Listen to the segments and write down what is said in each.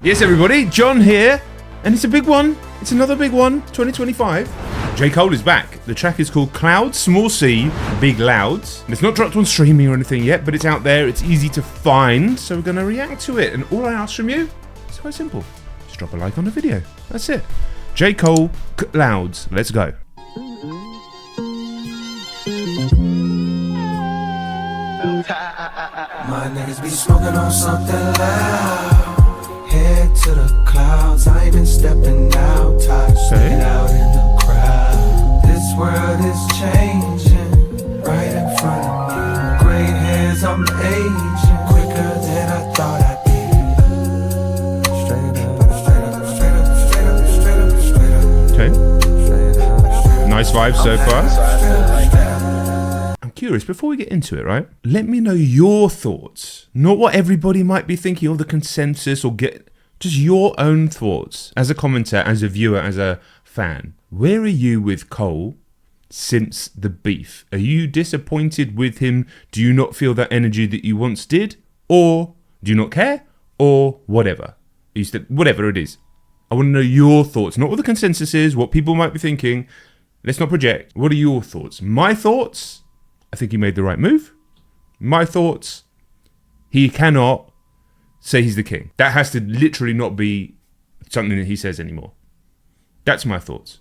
Yes, everybody, John here, and it's a big one. It's another big one, 2025. J. Cole is back. The track is called Clouds, small c, big louds. And it's not dropped on streaming or anything yet, but it's out there. It's easy to find, so we're going to react to it. And all I ask from you is quite simple. Just drop a like on the video. That's it. J. Cole, Clouds. Let's go. My niggas be smoking on something loud. Head to the clouds. I ain't been stepping out. Tired of staying out in the crowd. This world is changing right in front of me. Gray hairs, I'm aging quicker than I thought I'd be. Straight up, straight up, straight up, straight up, straight up, straight up. Okay. Nice vibe so far. Curious, before we get into it, right? Let me know your thoughts, not what everybody might be thinking or the consensus, or get just your own thoughts as a commentator, as a viewer, as a fan. Where are you with Cole since the beef? Are you disappointed with him? Do you not feel that energy that you once did? Or do you not care? Or whatever. Whatever it is. I want to know your thoughts, not what the consensus is, what people might be thinking. Let's not project. What are your thoughts? My thoughts? I think he made the right move. My thoughts, he cannot say he's the king. That has to literally not be something that he says anymore. That's my thoughts.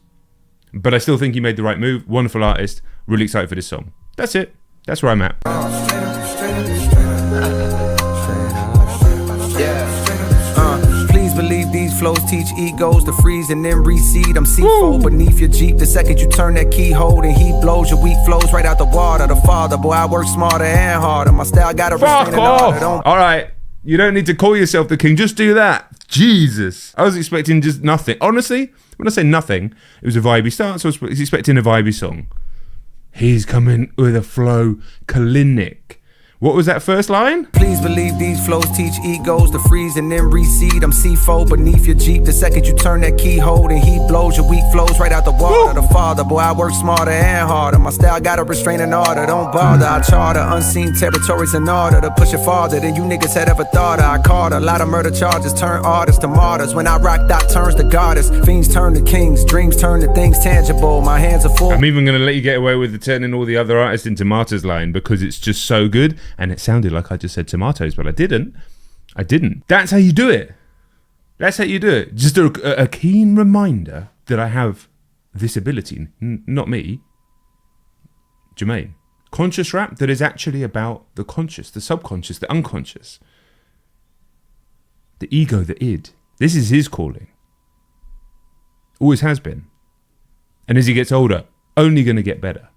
But I still think he made the right move. Wonderful artist. Really excited for this song. That's it. That's where I'm at. Believe these flows teach egos to freeze and then reseed. I'm C4 beneath your Jeep. The second you turn that keyhole, and he blows your weak flows right out the water. The father, boy, I work smarter and harder. My style got a restraining order. All right, you don't need to call yourself the king. Just do that. Jesus, I was expecting just nothing. Honestly, when I say nothing, it was a vibey start. So I was expecting a vibey song. He's coming with a flow clinic. What was that first line? Please believe these flows teach egos to freeze and then reseed. I'm C4 beneath your Jeep. The second you turn that keyhole, and he blows your weak flows right out the water. The father, boy, I work smarter and harder. My style got a restraining order. Don't bother. I charter unseen territories in order to push it farther than you niggas had ever thought. I caught a lot of murder charges, turn artists to martyrs. When I rock, that turns to goddess. Fiends turn to kings, dreams turn to things tangible. My hands are full. I'm even gonna let you get away with the turning all the other artists into martyrs line because it's just so good. And it sounded like I just said tomatoes, but I didn't. That's how you do it. That's how you do it. Just a keen reminder that I have this ability. Not me. Jermaine. Conscious rap that is actually about the conscious, the subconscious, the unconscious. The ego, the id. This is his calling. Always has been. And as he gets older, only going to get better.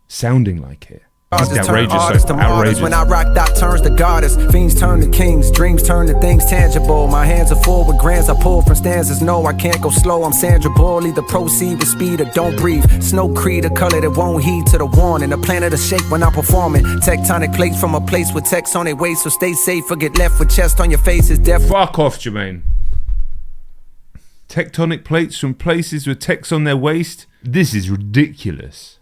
Sounding like it. It's outrageous, so outrageous. When I rock, that turns to goddess. Fiends turn to kings, dreams turn to things tangible. My hands are full with grants I pull from stanzas. No, I can't go slow, I'm Sandra Bull. Either proceed with speed or don't breathe. Snow Creed, a color that won't heed to the warning. The planet to shake when I'm performing. Tectonic plates from a place with text on their waist. So stay safe or get left with chest on your face is death. Fuck off, Jermaine. Tectonic plates from places with text on their waist. This is ridiculous.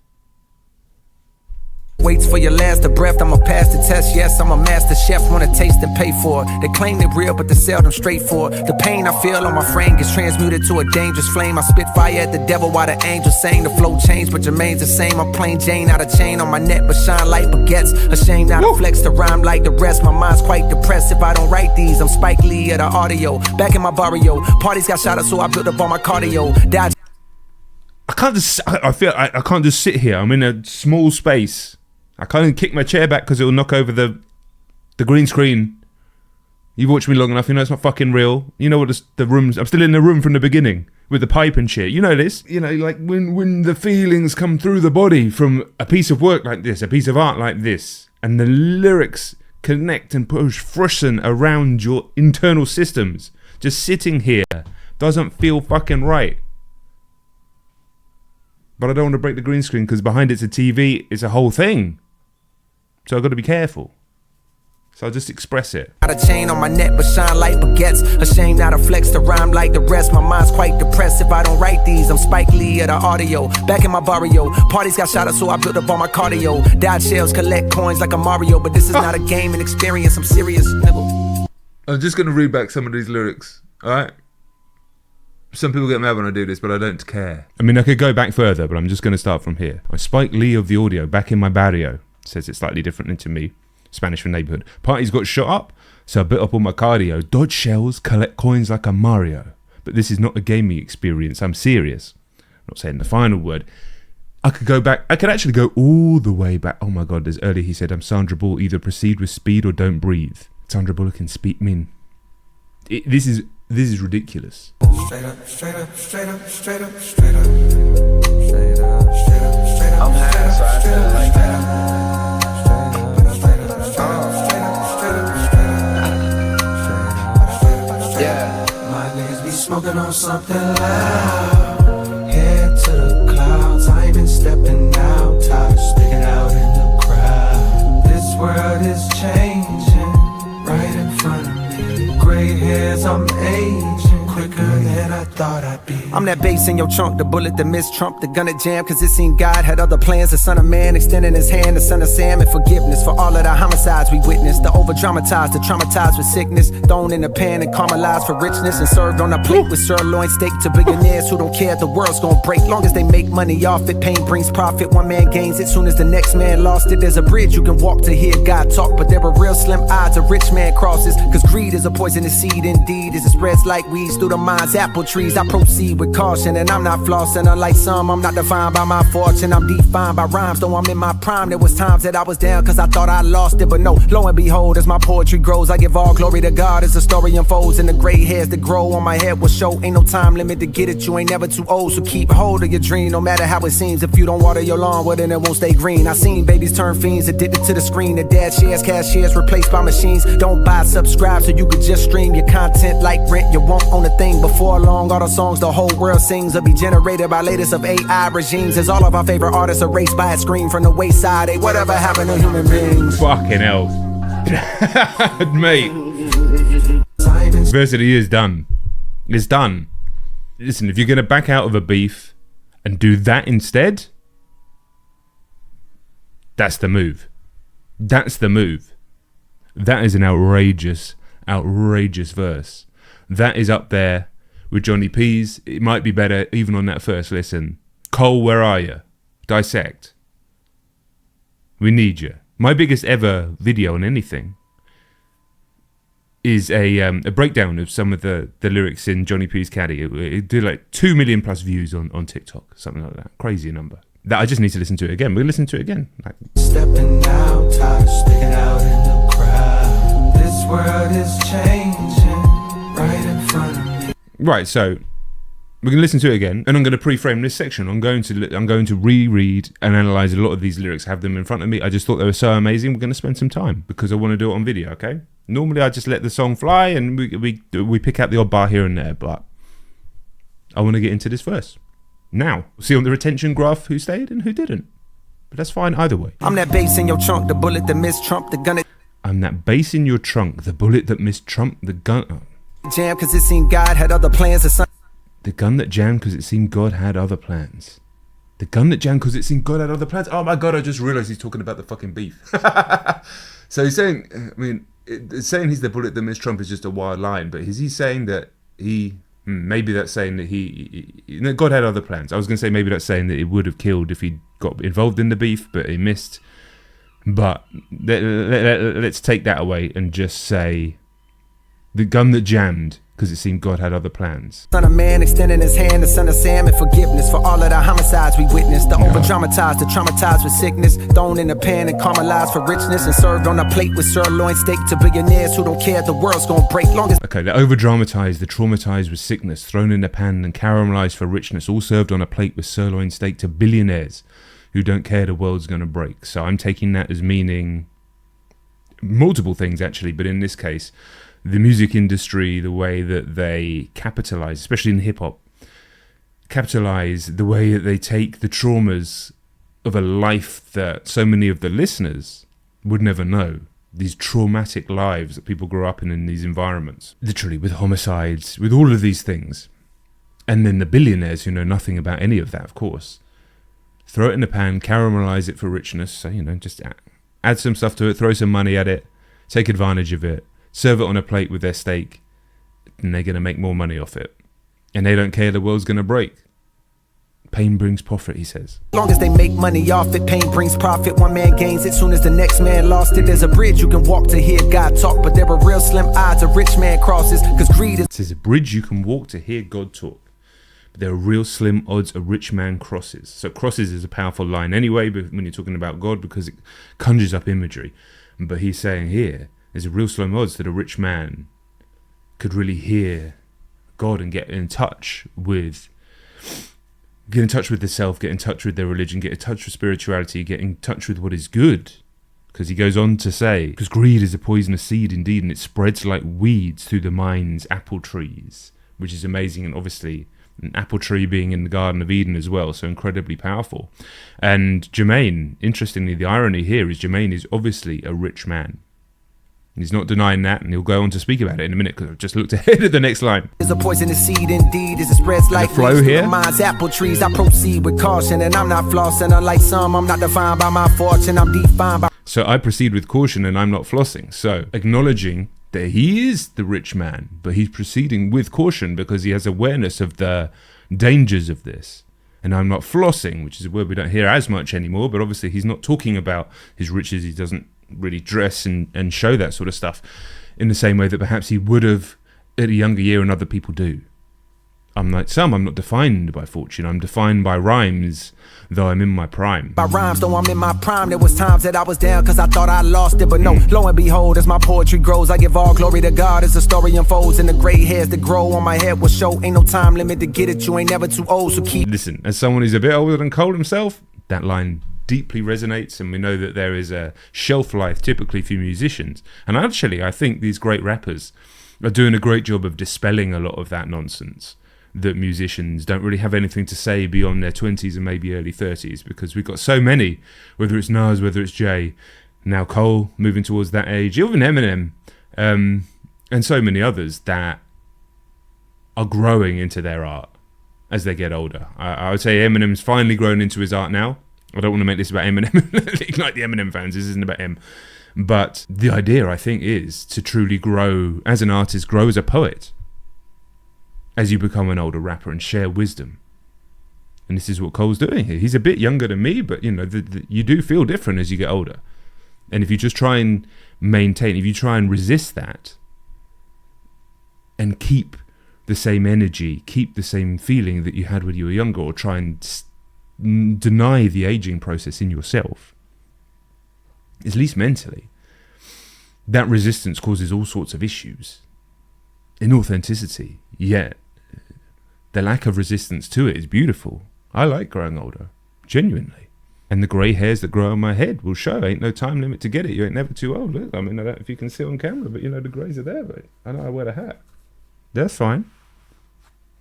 Waits for your last of breath, I'ma pass the test. Yes, I'm a master chef, wanna taste and pay for it. They claim they're real, but they sell them straight for it. The pain I feel on my frame gets transmuted to a dangerous flame. I spit fire at the devil while the angels sing. The flow changed, but Jermaine's the same. I'm plain Jane, out of chain on my neck, but shine like baguettes. Ashamed not to flex to rhyme like the rest. My mind's quite depressed if I don't write these. I'm Spike Lee at the audio, back in my barrio. Parties got shot up, so I built up all my cardio. I can't just sit here. I'm in a small space. I can't even kick my chair back because it will knock over the green screen. You've watched me long enough, you know it's not fucking real. You know what the rooms, I'm still in the room from the beginning with the pipe and shit. You know this. You know, like when the feelings come through the body from a piece of work like this, a piece of art like this, and the lyrics connect and push freshen around your internal systems. Just sitting here doesn't feel fucking right. But I don't want to break the green screen because behind it's a TV, it's a whole thing. So I've got to be careful. So I'll just express it. Got a chain on my neck, but shine like baguettes. Ashamed not to flex to rhyme like the rest. My mind's quite depressed if I don't write these. I'm Spike Lee at the audio, back in my barrio. Parties got shot up, so I built up all my cardio. Dodge shells, collect coins like a Mario, but this is not a game, an experience. I'm serious, nigga. I'm just going to read back some of these lyrics. Alright? Some people get mad when I do this, but I don't care. I mean, I could go back further, but I'm just going to start from here. Spike Lee of the audio, back in my barrio, says it's slightly different to me. Spanish for neighborhood. Parties got shot up, so I bit up all my cardio. Dodge shells, collect coins like a Mario. But this is not a gaming experience. I'm serious. I'm not saying the final word. I could go back. I could actually go all the way back. Oh my God, there's earlier he said, I'm Sandra Bullock. Either proceed with speed or don't breathe. Sandra Bullock can speak. I mean, this is ridiculous. Straight up, straight up, straight up, straight up, straight up. Straight up, straight up, straight up. I'm high, so I feel like that. Smoking on something loud, head to the clouds. I ain't been stepping out, tired of sticking out in the crowd. This world is changing right in front of me. Gray hairs, I'm aging quicker than I thought I'd be. I'm that bass in your trunk, the bullet that missed Trump, the gun that jammed, cause it seemed God had other plans. The son of man extending his hand, the son of Sam, and forgiveness for all of the homicides we witnessed. The over-dramatized, the traumatized with sickness, thrown in the pan and caramelized for richness, and served on a plate with sirloin steak to billionaires who don't care if the world's gonna break. Long as they make money off it, pain brings profit. One man gains it, soon as the next man lost it. There's a bridge you can walk to hear God talk, but there are real slim odds a rich man crosses, cause greed is a poisonous seed indeed. As it spreads like weeds through the mind's apple trees, I proceed with caution, and I'm not flossing. Unlike some, I'm not defined by my fortune, I'm defined by rhymes. Though I'm in my prime, there was times that I was down cause I thought I lost it, but no, lo and behold, as my poetry grows, I give all glory to God as the story unfolds, and the gray hairs that grow on my head will show. Ain't no time limit to get it, you ain't never too old, so keep hold of your dream, no matter how it seems. If you don't water your lawn, well then it won't stay green. I seen babies turn fiends, addicted to the screen. The dad shares, cashiers replaced by machines. Don't buy, subscribe so you could just stream your content like rent. You won't own a thing. Before long, all the songs the whole world sings will be generated by latest of AI regimes, as all of our favorite artists erased by a screen from the wayside. Hey, whatever happened to human beings? Fucking hell. Mate. Verse of the year is done. It's done. Listen, if you're going to back out of a beef and do that instead, that's the move. That's the move. That is an outrageous verse. That is up there with Johnny P's. It might be better even on that first listen. Cole, where are you? Dissect. We need you. My biggest ever video on anything is a breakdown of some of the lyrics in Johnny P's Caddy. It did like 2 million plus views on TikTok, something like that. Crazy number. That I just need to listen to it again. We'll listen to it again. Like, stepping out, tired of sticking out in the crowd. This world is changing right in front of me. Right, so we're gonna listen to it again, and I'm gonna pre-frame this section. I'm going to reread and analyze a lot of these lyrics, have them in front of me. I just thought they were so amazing. We're gonna spend some time because I want to do it on video. Okay. Normally I just let the song fly and we pick out the odd bar here and there, but I want to get into this verse. Now, see on the retention graph who stayed and who didn't. But that's fine either way. I'm that bass in your trunk, the bullet that missed Trump, the gun that... I'm that bass in your trunk, the bullet that missed Trump, the gun... Jam, cause it seemed God had other plans. The gun that jammed cause it seemed God had other plans. The gun that jammed cause it seemed God had other plans. Oh my God, I just realised he's talking about the fucking beef. So he's saying, I mean, saying he's the bullet that missed Trump is just a wild line, but is he saying that he... Maybe that's saying that God had other plans. I was going to say maybe that's saying that it would have killed if he got involved in the beef, but he missed. But let's take that away and just say the gun that jammed because it seemed God had other plans. Son of man extending his hand, the son of Sam, and forgiveness for all of the homicides we witnessed. The over-dramatized, the traumatized with sickness, thrown in the pan and caramelized for richness, and served on a plate with sirloin steak to billionaires who don't care if the world's gonna break. Long as... Okay, the over-dramatized, the traumatized with sickness, thrown in the pan and caramelized for richness, all served on a plate with sirloin steak to billionaires who don't care the world's gonna break. So I'm taking that as meaning multiple things actually, but in this case, the music industry, the way that they capitalize, especially in hip-hop, capitalize the way that they take the traumas of a life that so many of the listeners would never know. These traumatic lives that people grow up in these environments. Literally, with homicides, with all of these things. And then the billionaires who know nothing about any of that, of course. Throw it in the pan, caramelize it for richness. So, just add some stuff to it, throw some money at it, take advantage of it. Serve it on a plate with their steak, then they're going to make more money off it. And they don't care the world's going to break. Pain brings profit, he says. As long as they make money off it, pain brings profit. One man gains it soon as the next man lost it. There's a bridge you can walk to hear God talk, but there are real slim odds a rich man crosses, because greed is... There's a bridge you can walk to hear God talk, but there are real slim odds a rich man crosses. So crosses is a powerful line anyway, but when you're talking about God, because it conjures up imagery. But he's saying here, there's a real slim odds that a rich man could really hear God and get in touch with the self, get in touch with their religion, get in touch with spirituality, get in touch with what is good. Because he goes on to say, because greed is a poisonous seed indeed, and it spreads like weeds through the mind's apple trees, which is amazing. And obviously an apple tree being in the Garden of Eden as well, so incredibly powerful. And Jermaine, interestingly, the irony here is Jermaine is obviously a rich man. He's not denying that, and he'll go on to speak about it in a minute, because I've just looked ahead of the next line. Is a poisonous seed indeed, as it spreads like the flow here. Mine's apple trees. I proceed with caution, and I'm not flossing. Unlike some, I'm not defined by my fortune. I'm defined by... So I proceed with caution, and I'm not flossing. So acknowledging that he is the rich man, but he's proceeding with caution because he has awareness of the dangers of this. And I'm not flossing, which is a word we don't hear as much anymore, but obviously he's not talking about his riches. He doesn't really dress and show that sort of stuff in the same way that perhaps he would have at a younger year, and other people do. I'm like some, I'm not defined by fortune. I'm defined by rhymes, though I'm in my prime. By rhymes, though I'm in my prime. There was times that I was down because I thought I lost it, but no, lo and behold, as my poetry grows, I give all glory to God as the story unfolds, and the gray hairs that grow on my head will show. Ain't no time limit to get it, you ain't never too old, so keep... Listen, as someone who's a bit older than Cole himself, that line deeply resonates, and we know that there is a shelf life typically for musicians. And actually, I think these great rappers are doing a great job of dispelling a lot of that nonsense, that musicians don't really have anything to say beyond their 20s and maybe early 30s, because we've got so many, whether it's Nas, whether it's Jay, now Cole moving towards that age, even Eminem, and so many others that are growing into their art as they get older. I would say Eminem's finally grown into his art now. I don't want to make this about Eminem, like the Eminem fans, this isn't about him. But the idea, I think, is to truly grow as an artist, grow as a poet, as you become an older rapper and share wisdom. And this is what Cole's doing here. He's a bit younger than me, but you know, you do feel different as you get older. And if you just try and maintain, if you try and resist that and keep the same energy, keep the same feeling that you had when you were younger, or try and deny the aging process in yourself, at least mentally, that resistance causes all sorts of issues. Inauthenticity, yet the lack of resistance to it is beautiful. I like growing older, genuinely. And the grey hairs that grow on my head will show. Ain't no time limit to get it. You ain't never too old. Look, I mean, I don't know if you can see it on camera, but you know, the greys are there, but I know I wear the hat. That's fine.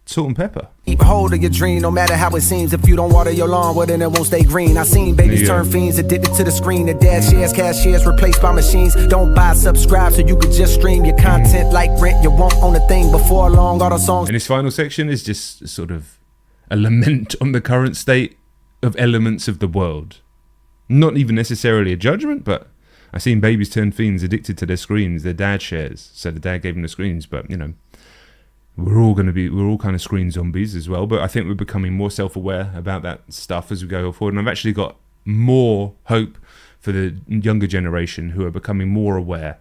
Salt and pepper. Keep hold of your dream, no matter how it seems. If you don't water your lawn, well then it won't stay green. I seen babies turn fiends, addicted to the screen. The dad shares, cashiers replaced by machines. Don't buy, subscribe, so you could just stream your content like rent. You won't own a thing before long. All the songs. And this final section is just sort of a lament on the current state of elements of the world. Not even necessarily a judgment, but I've seen babies turn fiends, addicted to their screens. Their dad shares, so the dad gave them the screens, but you know, we're all kind of screen zombies as well. But I think we're becoming more self-aware about that stuff as we go forward. And I've actually got more hope for the younger generation, who are becoming more aware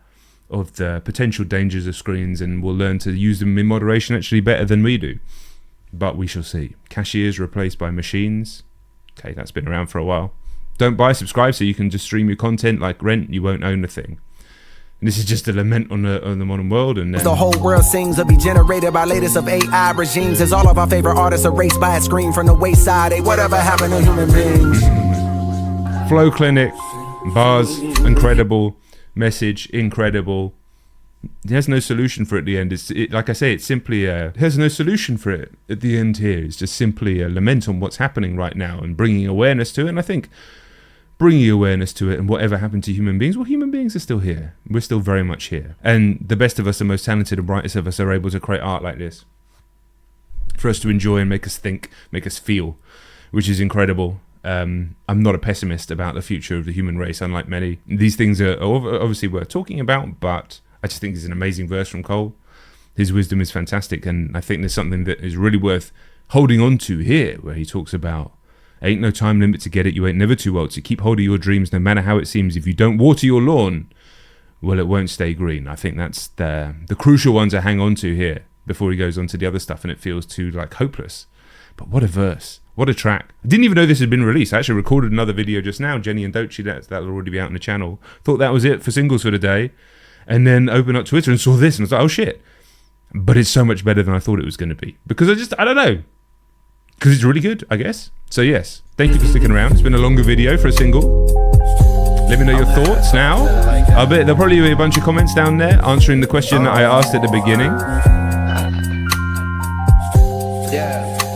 of the potential dangers of screens and will learn to use them in moderation actually better than we do. But we shall see. Cashiers replaced by machines. Okay, that's been around for a while. Don't buy, subscribe, so you can just stream your content like rent. You won't own a thing. And this is just a lament on the modern world. And the whole world sings will be generated by latest of AI regimes, as all of our favorite artists erased by a screen from the wayside. Hey, whatever happened to human beings? Flow clinic, bars, incredible. Message, incredible. There's no solution for it at the end. Like I say, it's simply there's no solution for it at the end here. It's just simply a lament on what's happening right now and bringing awareness to it. And I think bringing awareness to it, and whatever happened to human beings, well, human beings are still here. We're still very much here. And the best of us, the most talented and brightest of us, are able to create art like this for us to enjoy and make us think, make us feel, which is incredible. I'm not a pessimist about the future of the human race, unlike many. These things are obviously worth talking about, but I just think it's an amazing verse from Cole. His wisdom is fantastic, and I think there's something that is really worth holding on to here, where he talks about ain't no time limit to get it, you ain't never too old, so keep hold of your dreams no matter how it seems. If you don't water your lawn, well, it won't stay green. I think that's the crucial one to hang on to here before he goes on to the other stuff and it feels too like hopeless. But what a verse, what a track. I didn't even know this had been released. I actually recorded another video just now, Jenny and Dochi, that'll already be out on the channel. Thought that was it for singles for the day, and then opened up Twitter and saw this and I was like, oh shit. But it's so much better than I thought it was going to be, because I don't know, because it's really good, I guess. So yes, thank you for sticking around. It's been a longer video for a single. Let me know your thoughts now. I bet there'll probably be a bunch of comments down there answering the question that I asked at the beginning.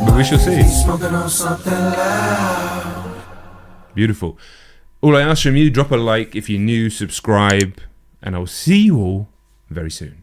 But we shall see. Beautiful. All I ask from you, drop a like if you're new, subscribe, and I'll see you all very soon.